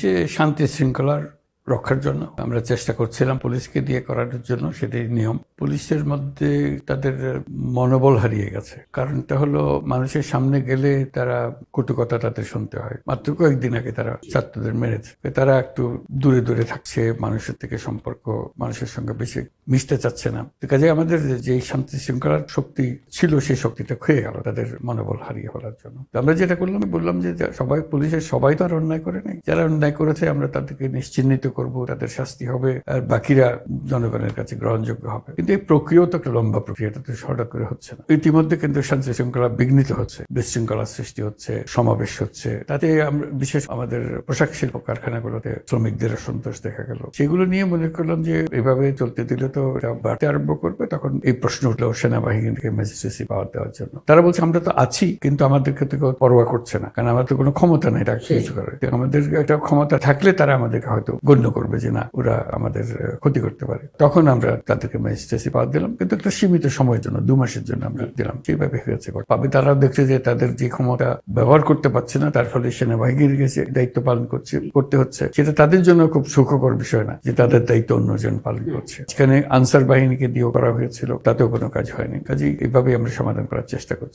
দেশে শান্তি শৃঙ্খলার রক্ষার জন্য আমরা চেষ্টা করছিলাম পুলিশকে দিয়ে করার জন্য, সেটাই নিয়ম। পুলিশের মধ্যে তাদের মনোবল হারিয়ে গেছে। কারণটা হলো মানুষের সামনে গেলে তারা কটু কথা তাদের শুনতে হয়। মাত্র কয়েকদিন আগে তারা ছাত্রদের মেরেছে। তারা একটু দূরে দূরে থাকছে, মানুষের থেকে সম্পর্ক, মানুষের সঙ্গে বেশি মিশতে চাচ্ছে না। কাজে আমাদের যে শান্তি শৃঙ্খলার শক্তি ছিল সেই শক্তিটা ক্ষয়ে গেল তাদের মনোবল হারিয়ে ফেলার জন্য। আমরা যেটা করলাম, বললাম যে সবাই পুলিশের সবাই তো আর অন্যায় করে নাই। যারা অন্যায় করেছে আমরা তাদেরকে নিশ্চিহ্নিত করব, তাদের শাস্তি হবে, আর বাকিরা জনগণের কাছে গ্রহণযোগ্য হবে। কিন্তু এই প্রক্রিয়াও তো একটা লম্বা প্রক্রিয়া, এটা তো হঠাৎ করে হচ্ছে না। ইতিমধ্যে কিন্তু শান্তি শৃঙ্খলা বিঘ্নিত হচ্ছে, বিশৃঙ্খলার সৃষ্টি হচ্ছে, সমাবেশ হচ্ছে। তাতে আমরা বিশেষ আমাদের পোশাক শিল্প কারখানাগুলোতে শ্রমিকদের অসন্তোষ দেখা গেল। সেগুলো নিয়ে মনে করলাম যে এভাবে চলতে দিলে তো বাড়তে আরম্ভ করবে। তখন এই প্রশ্ন উঠলো সেনাবাহিনীকে ম্যাজিস্ট্রেসি পাওয়ার দেওয়ার জন্য। তারা বলছে আমরা তো আছি, কিন্তু আমাদেরকে তো কেউ পরোয়া করছে না, কারণ আমাদের তো কোনো ক্ষমতা নেই এটা কিছু করে। আমাদের একটা ক্ষমতা থাকলে তারা আমাদেরকে হয়তো গণ্য করবে যে না, ওরা আমাদের ক্ষতি করতে পারে। তখন আমরা তাদেরকে ম্যাজিস্ট্রেসি পাওয়ার দিলাম, কিন্তু একটা সীমিত সময়ের জন্য, 2 মাসের জন্য আমরা দিলাম। সেইভাবে হয়েছে। তবে তারা দেখছে যে তাদের যে ক্ষমতা ব্যবহার করতে পারছে না, তার ফলে সেনাবাহিনীর কাছে দায়িত্ব পালন করতে হচ্ছে। সেটা তাদের জন্য খুব সুখকর বিষয় না যে তাদের দায়িত্ব অন্যজন পালন করছে। সেখানে আনসার বাহিনীকে দিয়েও করা হয়েছিল, তাতেও কোনো কাজ হয়নি। কাজেই এইভাবে আমরা সমাধান করার চেষ্টা করছি।